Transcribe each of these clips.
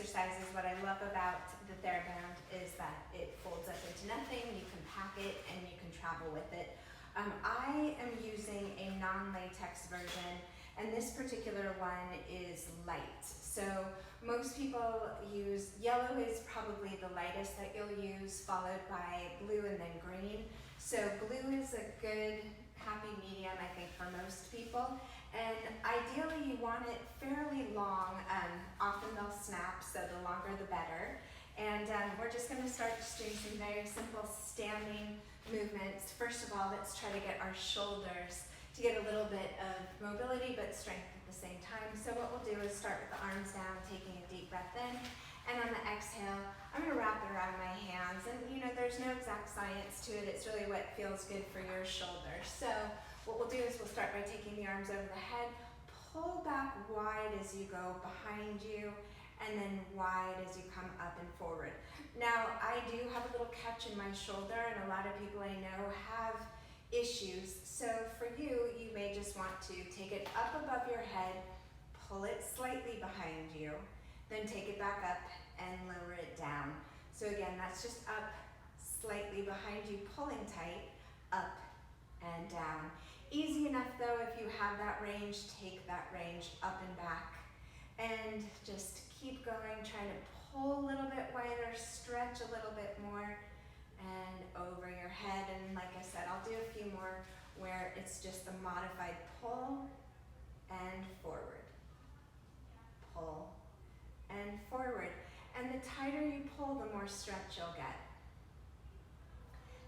exercises, what I love about the Theraband is that it folds up into nothing, you can pack it, and you can travel with it. I am using a non-latex version, and this particular one is light. So most people use, yellow is probably the lightest that you'll use, followed by blue and then green. So blue is a good happy medium, I think, for most people. And ideally you want it fairly long. Often they'll snap, so the longer the better. And we're just gonna start just doing some very simple standing movements. First of all, let's try to get our shoulders to get a little bit of mobility but strength at the same time. So what we'll do is start with the arms down, taking a deep breath in. And on the exhale, I'm gonna wrap it around my hands. And you know, there's no exact science to it. It's really what feels good for your shoulders. So what we'll do is we'll start by taking the arms over the head, pull back wide as you go behind you, and then wide as you come up and forward. Now, I do have a little catch in my shoulder, and a lot of people I know have issues. So for you, you may just want to take it up above your head, pull it slightly behind you, then take it back up and lower it down. So again, that's just up slightly behind you, pulling tight, up and down. Easy enough though, if you have that range, take that range up and back. And just keep going, trying to pull a little bit wider, stretch a little bit more, and over your head. And like I said, I'll do a few more where it's just the modified pull and forward. Pull and forward. And the tighter you pull, the more stretch you'll get.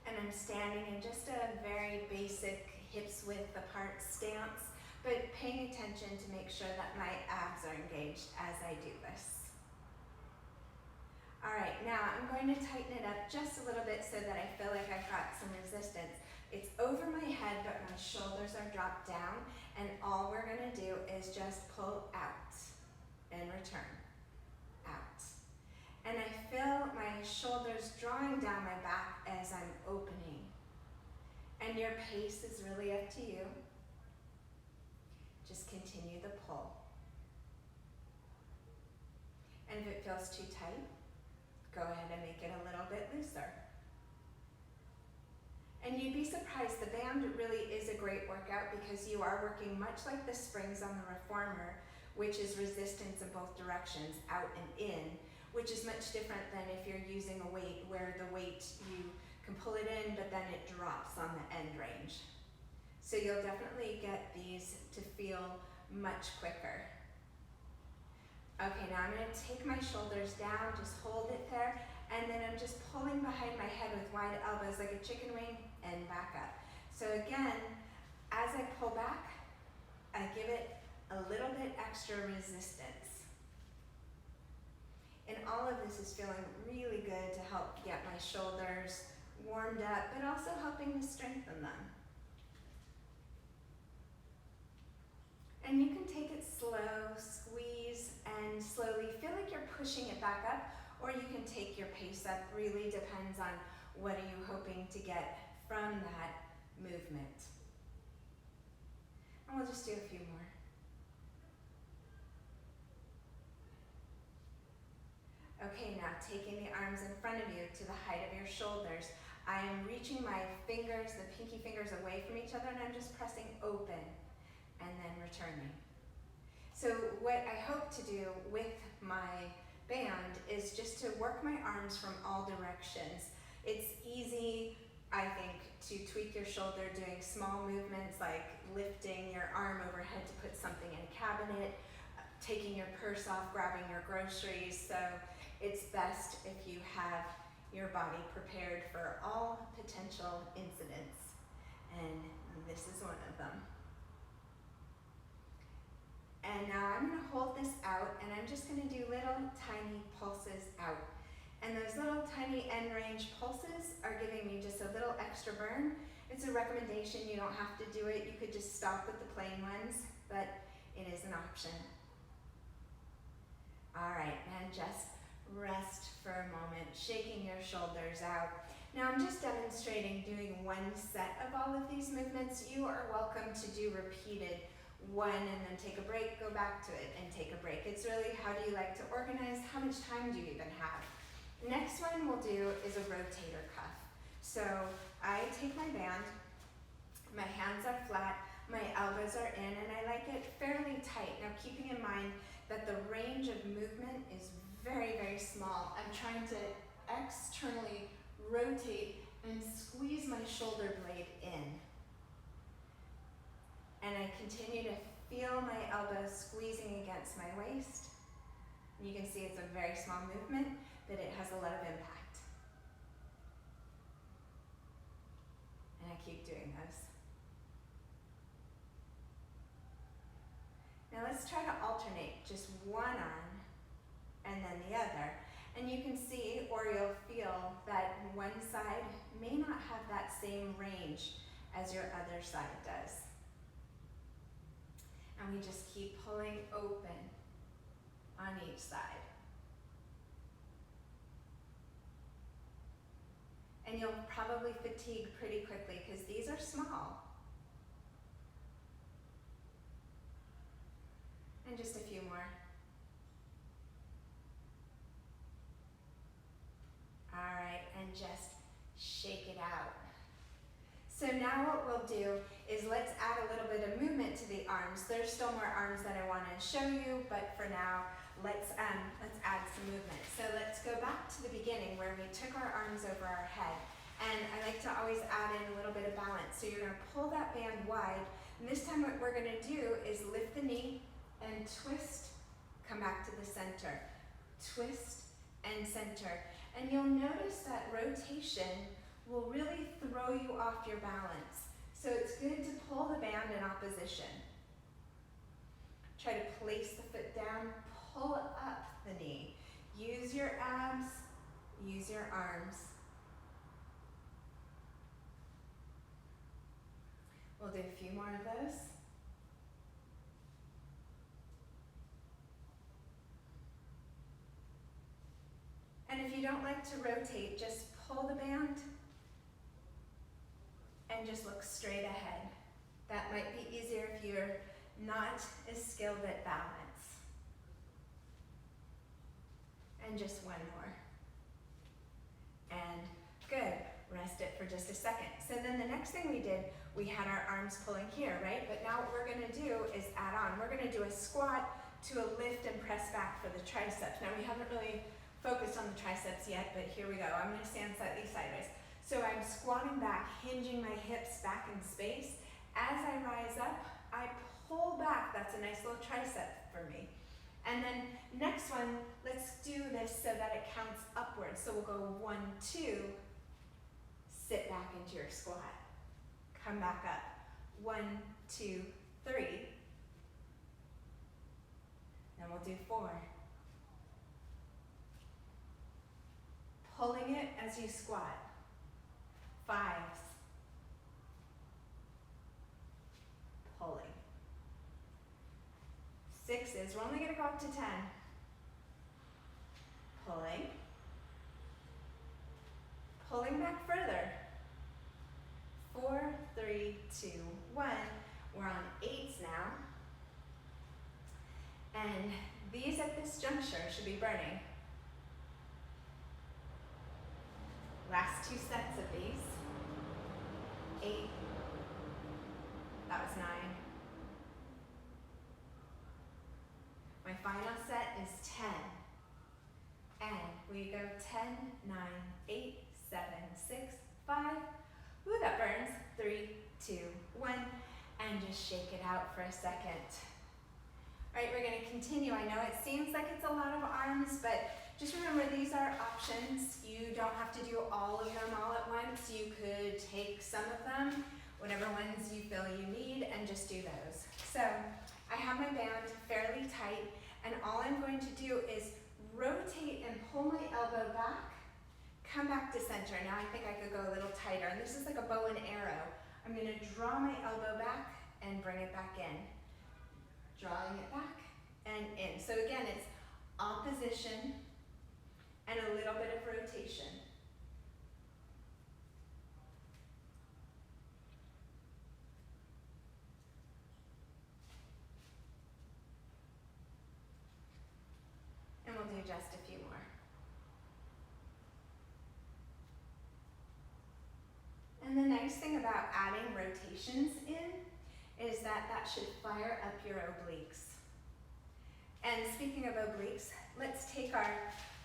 And I'm standing in just a very basic hips width apart stance, but paying attention to make sure that my abs are engaged as I do this. All right, now I'm going to tighten it up just a little bit so that I feel like I've got some resistance. It's over my head, but my shoulders are dropped down, and all we're gonna do is just pull out and return, out. And I feel my shoulders drawing down my back as I'm opening. And your pace is really up to you. Just continue the pull. And if it feels too tight, go ahead and make it a little bit looser. And you'd be surprised, the band really is a great workout because you are working much like the springs on the reformer, which is resistance in both directions, out and in, which is much different than if you're using a weight where the weight you can pull it in, but then it drops on the end range. So you'll definitely get these to feel much quicker. Okay, now I'm gonna take my shoulders down, just hold it there, and then I'm just pulling behind my head with wide elbows like a chicken wing and back up. So again, as I pull back, I give it a little bit extra resistance. And all of this is feeling really good to help get my shoulders warmed up, but also helping to strengthen them. And you can take it slow, squeeze, and slowly feel like you're pushing it back up, or you can take your pace up. Really depends on what are you hoping to get from that movement. And we'll just do a few more. Okay, now taking the arms in front of you to the height of your shoulders. I am reaching my fingers, the pinky fingers, away from each other, and I'm just pressing open and then returning. So what I hope to do with my band is just to work my arms from all directions. It's easy, I think, to tweak your shoulder doing small movements like lifting your arm overhead to put something in a cabinet, taking your purse off, grabbing your groceries. So it's best if you have your body prepared for all potential incidents, and this is one of them. And now I'm gonna hold this out, and I'm just gonna do little tiny pulses out. And those little tiny end range pulses are giving me just a little extra burn. It's a recommendation, you don't have to do it. You could just stop with the plain ones, but it is an option. All right, and just rest for a moment, shaking your shoulders out. Now I'm just demonstrating doing one set of all of these movements. You are welcome to do repeated one, and then take a break, go back to it, and take a break. It's really how do you like to organize, how much time do you even have? Next one we'll do is a rotator cuff. So I take my band, my hands are flat, my elbows are in, and I like it fairly tight. Now keeping in mind that the range of movement is very, very small. I'm trying to externally rotate and squeeze my shoulder blade in. And I continue to feel my elbows squeezing against my waist. And you can see it's a very small movement, but it has a lot of impact. And I keep doing those. Now let's try to alternate just one arm and then the other. And you can see, or you'll feel, that one side may not have that same range as your other side does. And we just keep pulling open on each side. And you'll probably fatigue pretty quickly because these are small. And just a few more. All right, and just shake it out. So now what we'll do is let's add a little bit of movement to the arms. There's still more arms that I want to show you, but for now, let's add some movement. So let's go back to the beginning where we took our arms over our head. And I like to always add in a little bit of balance. So you're going to pull that band wide. And this time what we're going to do is lift the knee and twist, come back to the center. Twist and center. And you'll notice that rotation will really throw you off your balance. So it's good to pull the band in opposition. Try to place the foot down, pull up the knee. Use your abs, use your arms. We'll do a few more of those. And if you don't like to rotate, just pull the band and just look straight ahead. That might be easier if you're not as skilled at balance. And just one more. And good. Rest it for just a second. So then the next thing we did, we had our arms pulling here, right? But now what we're going to do is add on. We're going to do a squat to a lift and press back for the triceps. Now we haven't really focused on the triceps yet, but here we go. I'm going to stand slightly sideways. So I'm squatting back, hinging my hips back in space. As I rise up, I pull back. That's a nice little tricep for me. And then next one, let's do this so that it counts upwards. So we'll go 1, 2, sit back into your squat. Come back up. 1, 2, 3. Then we'll do 4. Pulling it as you squat. 5s. Pulling. 6s. We're only going to go up to 10. Pulling. Pulling back further. 4, 3, 2, 1. We're on 8s now. And these at this juncture should be burning. Last 2 sets of these. 8. That was 9. My final set is 10. And we go 10, 9, 8, 7, 6, 5. Ooh, that burns. 3, 2, 1. And just shake it out for a second. All right, we're going to continue. I know it seems like it's a lot of arms, but just remember these are options. You don't have to do all of them all at once. You could take some of them, whatever ones you feel you need, and just do those. So I have my band fairly tight, and all I'm going to do is rotate and pull my elbow back, come back to center. Now I think I could go a little tighter, and this is like a bow and arrow. I'm going to draw my elbow back and bring it back in. Drawing it back and in. So again, it's opposition and a little bit of rotation. just a few more. And the nice thing about adding rotations in is that that should fire up your obliques. And speaking of obliques, let's take our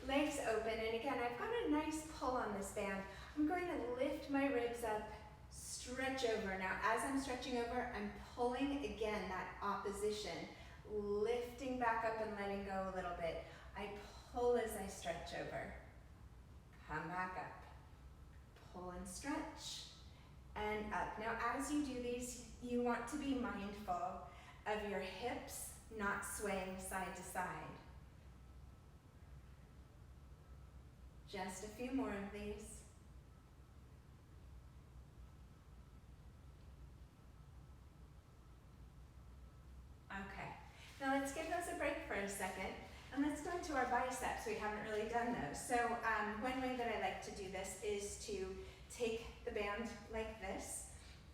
legs open. And again, I've got a nice pull on this band. I'm going to lift my ribs up, stretch over. Now, as I'm stretching over, I'm pulling again that opposition, lifting back up and letting go a little bit. I pull as I stretch over. Come back up. Pull and stretch. And up. Now, as you do these, you want to be mindful of your hips not swaying side to side. Just a few more of these. Okay, now let's give those a break for a second, and let's go into our biceps. We haven't really done those. So one way that I like to do this is to take the band like this.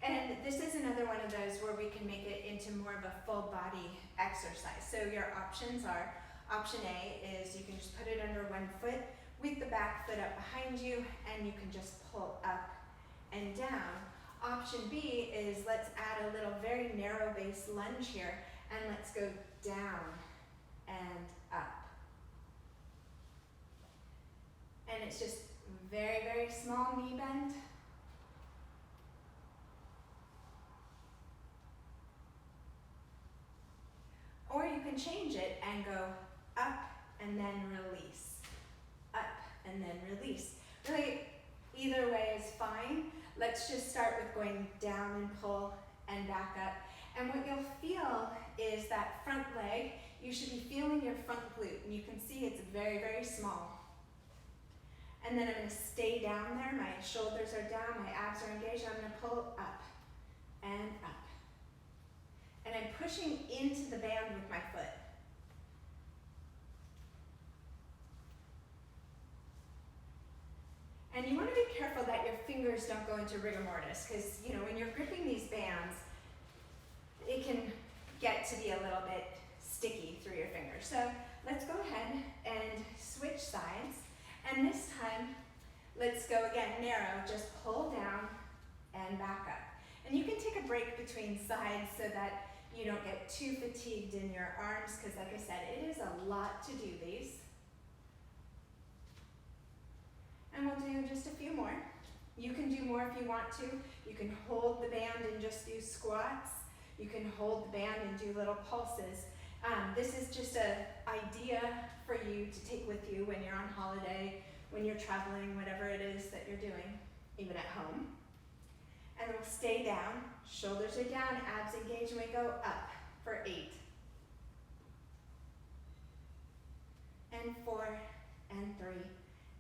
And this is another one of those where we can make it into more of a full body exercise. So your options are, option A is you can just put it under one foot with the back foot up behind you, and you can just pull up and down. Option B is let's add a little very narrow base lunge here, and let's go down and up. And it's just very, very small knee bend. Or you can change it and go up and then release. Up and then release. Really, either way is fine. Let's just start with going down and pull and back up. And what you'll feel is that front leg, you should be feeling your front glute. And you can see it's very, very small. And then I'm going to stay down there. My shoulders are down, my abs are engaged. I'm going to pull up and up. And I'm pushing into the band with my foot. And you want to be careful that your fingers don't go into rigor mortis, because when you're gripping these bands, it can get to be a little bit sticky through your fingers. So let's go ahead and switch sides. And this time, let's go again, narrow, just pull down and back up. And you can take a break between sides so that you don't get too fatigued in your arms, because like I said, it is a lot to do these. And we'll do just a few more. You can do more if you want to. You can hold the band and just do squats. You can hold the band and do little pulses. This is just an idea for you to take with you when you're on holiday, when you're traveling, whatever it is that you're doing, even at home. And then we'll stay down, shoulders are down, abs engaged, and we go up for 8. And 4, and 3,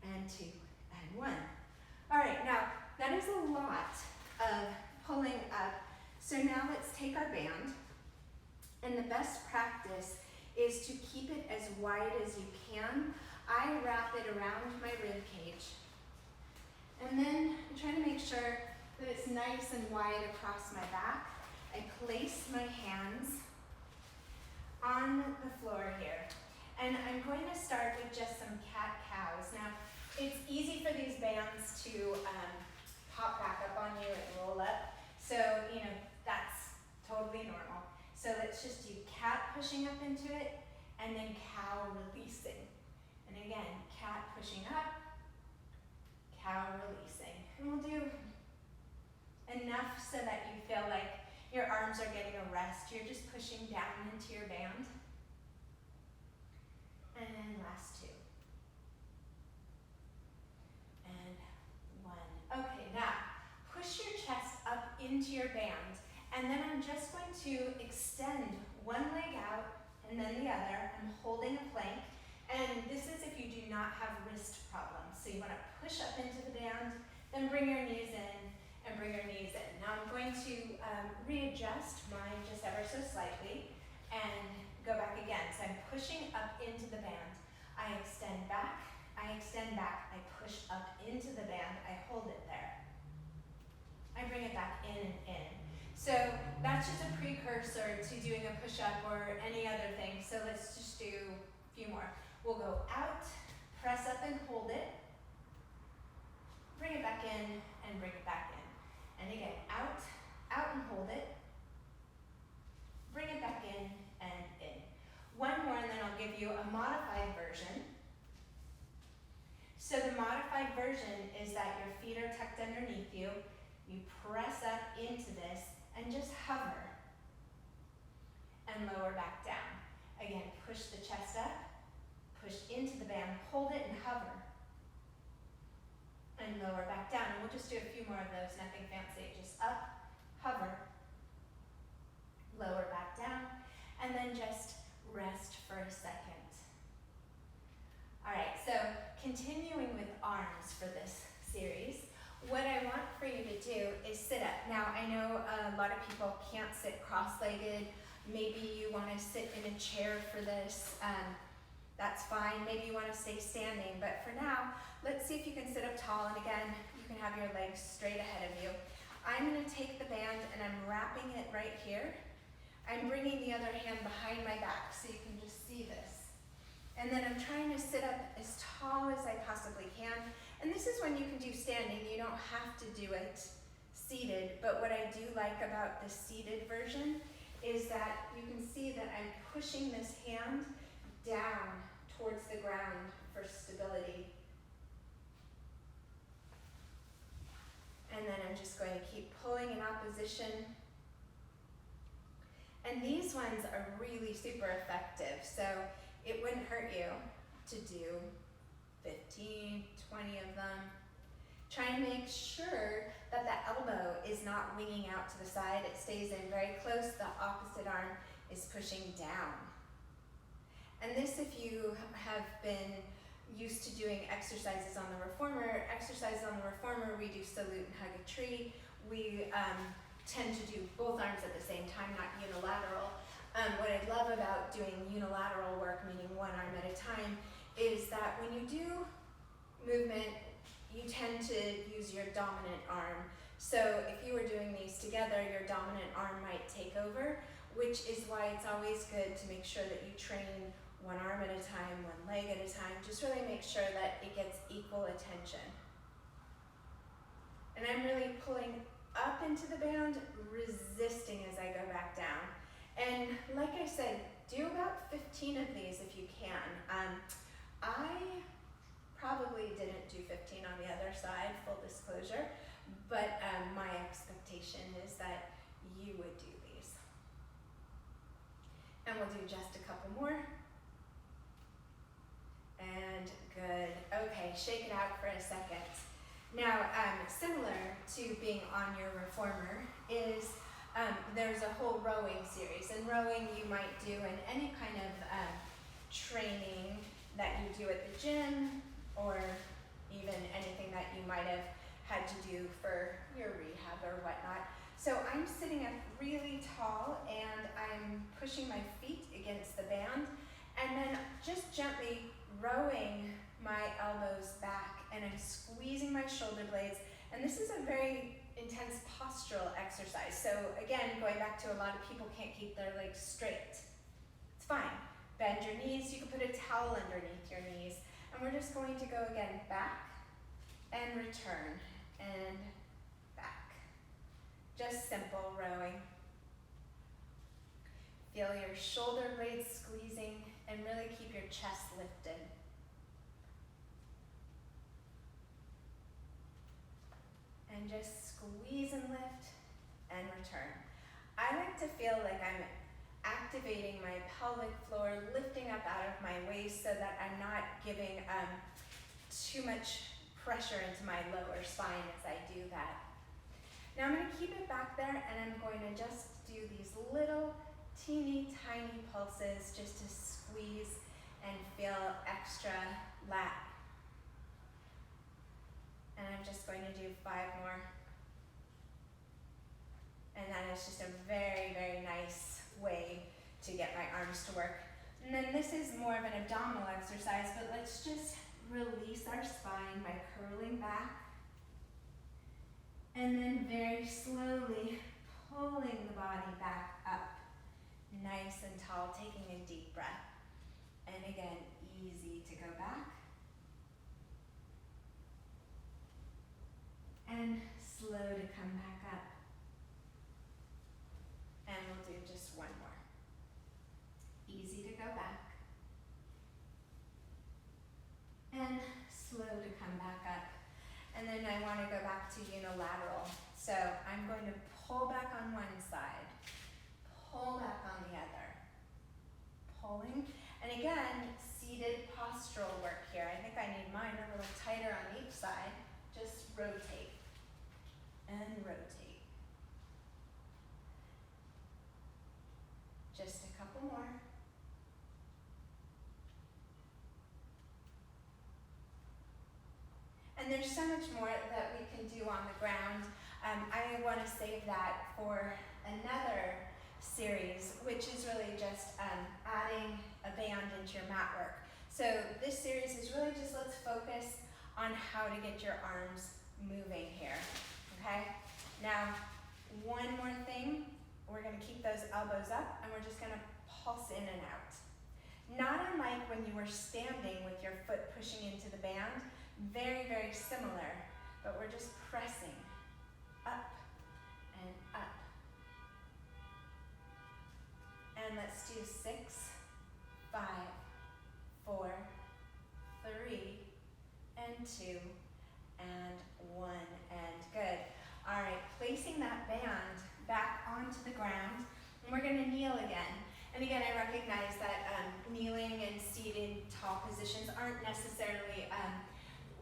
and 2, and 1. All right, now that is a lot of pulling up. So now let's take our band, and the best practice is to keep it as wide as you can. I wrap it around my rib cage, and then I'm trying to make sure that it's nice and wide across my back. I place my hands on the floor here. And I'm going to start with just some cat-cows. Now, it's easy for these bands to pop back up on you and roll up. So, that's totally normal. So let's just do cat pushing up into it, and then cow releasing. And again, cat pushing up, cow releasing. And we'll do enough so that you feel like your arms are getting a rest. You're just pushing down into your band. And then last 2. And 1. Okay, now push your chest up into your band. And then I'm just going to extend one leg out and then the other. I'm holding a plank. And this is if you do not have wrist problems. So you want to push up into the band, then bring your knees in, and bring your knees in. Now I'm going to readjust mine just ever so slightly and go back again. So I'm pushing up into the band. I extend back, I push up into the band, I hold it there. I bring it back in and in. So that's just a precursor to doing a push-up or any other thing. So let's just do a few more. We'll go out, press up and hold it, bring it back in, and bring it back in. And again, out, out and hold it, bring it back in and in. One more and then I'll give you a modified version. So the modified version is that your feet are tucked underneath you, you press up into this and just hover and lower back down. Again, push the chest up, push into the band, hold it and hover. And lower back down. And we'll just do a few more of those, nothing fancy. Just up, hover, lower back down, and then just rest for a second. All right, so continuing with arms for this series, what I want for you to do is sit up. Now, I know a lot of people can't sit cross-legged. Maybe you want to sit in a chair for this. That's fine. Maybe you want to stay standing, but for now, let's see if you can sit up tall, and again, you can have your legs straight ahead of you. I'm going to take the band and I'm wrapping it right here. I'm bringing the other hand behind my back so you can just see this. And then I'm trying to sit up as tall as I possibly can. And this is when you can do standing. You don't have to do it seated, but what I do like about the seated version is that you can see that I'm pushing this hand down towards the ground for stability. And then I'm just going to keep pulling in opposition. And these ones are really super effective, so it wouldn't hurt you to do 15, 20 of them. Try and make sure that the elbow is not winging out to the side. It stays in very close. The opposite arm is pushing down. And this, if you have been used to doing exercises on the reformer, we do salute and hug a tree. We tend to do both arms at the same time, not unilateral. What I love about doing unilateral work, meaning one arm at a time, is that when you do movement, you tend to use your dominant arm. So if you were doing these together, your dominant arm might take over, which is why it's always good to make sure that you train one arm at a time, one leg at a time. Just really make sure that it gets equal attention. And I'm really pulling up into the band, resisting as I go back down. And like I said, do about 15 of these if you can. I probably didn't do 15 on the other side, full disclosure, but my expectation is that you would do these. And we'll do just a couple more. And good. Okay, shake it out for a second. Now, similar to being on your reformer is there's a whole rowing series. And rowing you might do in any kind of training that you do at the gym, or even anything that you might have had to do for your rehab or whatnot. So I'm sitting up really tall and I'm pushing my feet against the band and then just gently rowing my elbows back, and I'm squeezing my shoulder blades. And this is a very intense postural exercise. So again, going back to a lot of people can't keep their legs straight. It's fine. Bend your knees. You can put a towel underneath your knees. And we're just going to go again back and return and back. Just simple rowing. Feel your shoulder blades squeezing and really keep your chest lifted. And just squeeze and lift and return. I like to feel like I'm activating my pelvic floor, lifting up out of my waist so that I'm not giving too much pressure into my lower spine as I do that. Now I'm going to keep it back there and I'm going to just do these little teeny tiny pulses just to squeeze and feel extra lat. And I'm just going to do 5 more. And that is just a very, very nice way to get my arms to work. And then this is more of an abdominal exercise, but let's just release our spine by curling back. And then very slowly pulling the body back up, nice and tall, taking a deep breath. And again, easy to go back. And slow to come back up. And we'll do just one more. Easy to go back. And slow to come back up. And then I want to go back to unilateral. So I'm going to pull back on one side, pull back on the other. Pulling. And again, seated postural work here. I think I need mine a little tighter on each side. Just rotate and rotate. Just a couple more. And there's so much more that we can do on the ground. I want to save that for another series, which is really just adding a band into your mat work. So this series is really just let's focus on how to get your arms moving here, okay? Now, one more thing, we're gonna keep those elbows up and we're just gonna pulse in and out. Not unlike when you were standing with your foot pushing into the band, very, very similar, but we're just pressing up and up. And let's do 6, 5, 4, 3, and 2, and 1, and good. All right, placing that band back onto the ground, and we're gonna kneel again. And again, I recognize that kneeling and seated tall positions aren't necessarily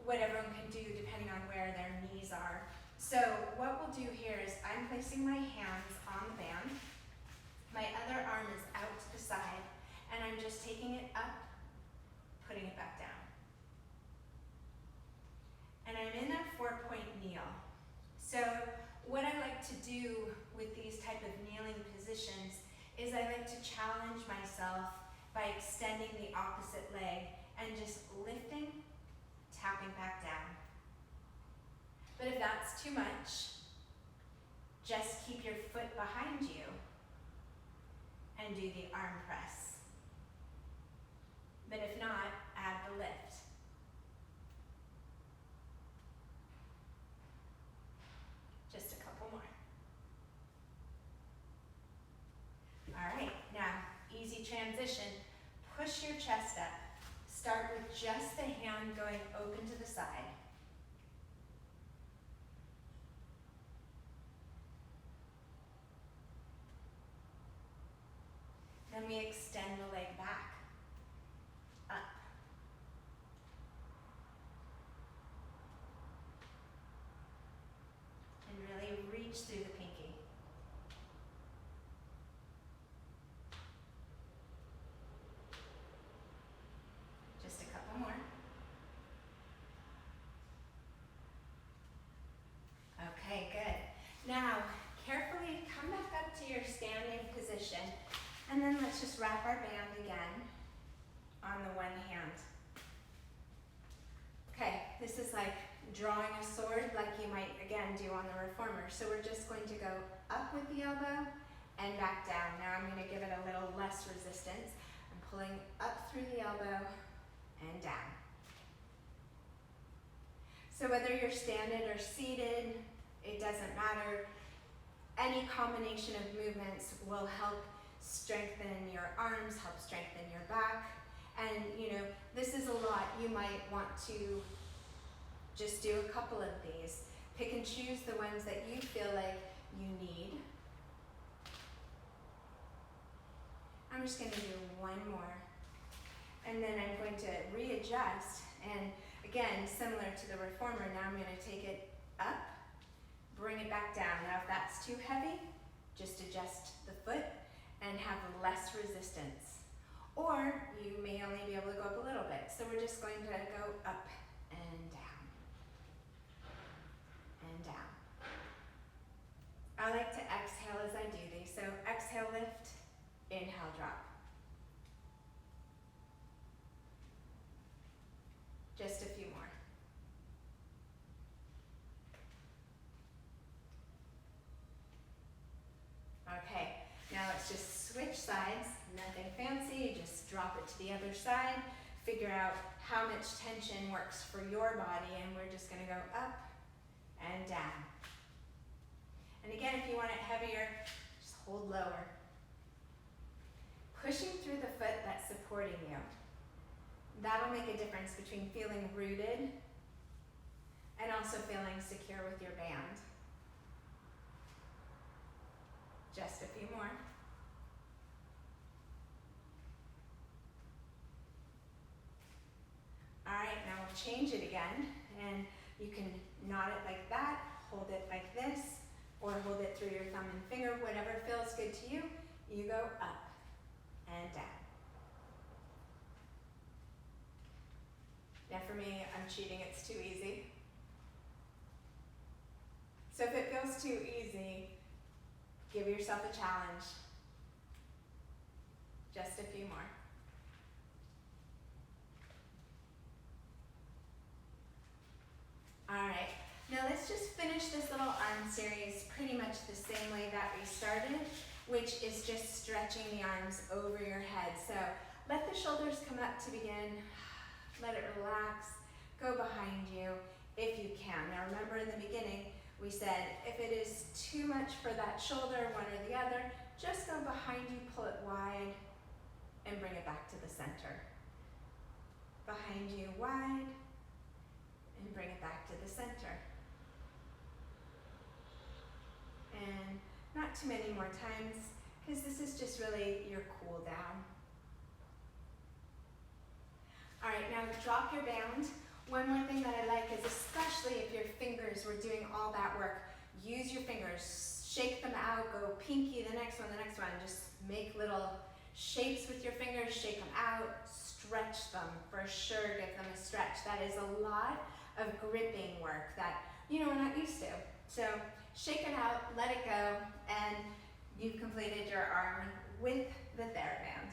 what everyone can do depending on where their knees are. So what we'll do here is I'm placing my hands on the band. My other arm is out to the side, and I'm just taking it up, putting it back down. And I'm in a 4-point kneel. So what I like to do with these type of kneeling positions is I like to challenge myself by extending the opposite leg and just lifting, tapping back down. But if that's too much, just keep your foot behind you and do the arm press. But if not, add the lift. Just a couple more. All right, now easy transition. Push your chest up. Start with just the hand going open to the side. Then we extend the leg back, up. And really reach through the pinky. Just a couple more. Okay, good. Now, carefully come back up to your standing position. And then let's just wrap our band again on the one hand. Okay, this is like drawing a sword like you might again do on the reformer. So we're just going to go up with the elbow and back down. Now I'm going to give it a little less resistance. I'm pulling up through the elbow and down. So whether you're standing or seated, it doesn't matter. Any combination of movements will help strengthen your arms, help strengthen your back. And this is a lot. You might want to just do a couple of these. Pick and choose the ones that you feel like you need. I'm just going to do one more. And then I'm going to readjust. And again, similar to the reformer, now I'm going to take it up, bring it back down. Now if that's too heavy, just adjust the foot and have less resistance. Or you may only be able to go up a little bit. So we're just going to go up and down. And down. I like to exhale as I do these. So exhale, lift, inhale, drop. Just a few more. Okay, now let's just switch sides. Nothing fancy, just drop it to the other side. figure out how much tension works for your body, and we're just gonna go up and down. And again, if you want it heavier, just hold lower. Pushing through the foot that's supporting you. That'll make a difference between feeling rooted and also feeling secure with your band. Just a few more. All right, now we'll change it again, and you can knot it like that, hold it like this, or hold it through your thumb and finger, whatever feels good to you. You go up and down. Now for me, I'm cheating, it's too easy. So if it feels too easy, give yourself a challenge. Just a few more. All right, now let's just finish this little arm series pretty much the same way that we started, which is just stretching the arms over your head. So let the shoulders come up to begin. Let it relax, go behind you if you can. Now remember in the beginning, we said if it is too much for that shoulder, one or the other, just go behind you, pull it wide, and bring it back to the center. Behind you, wide, and bring it back to the center. And not too many more times, because this is just really your cool down. All right, now drop your band. One more thing that I like is, especially if your fingers were doing all that work, use your fingers, shake them out, go pinky, the next one, just make little shapes with your fingers, shake them out, stretch them, for sure give them a stretch. That is a lot of gripping work that, we're not used to. So shake it out, let it go, and you've completed your arm with the Theraband.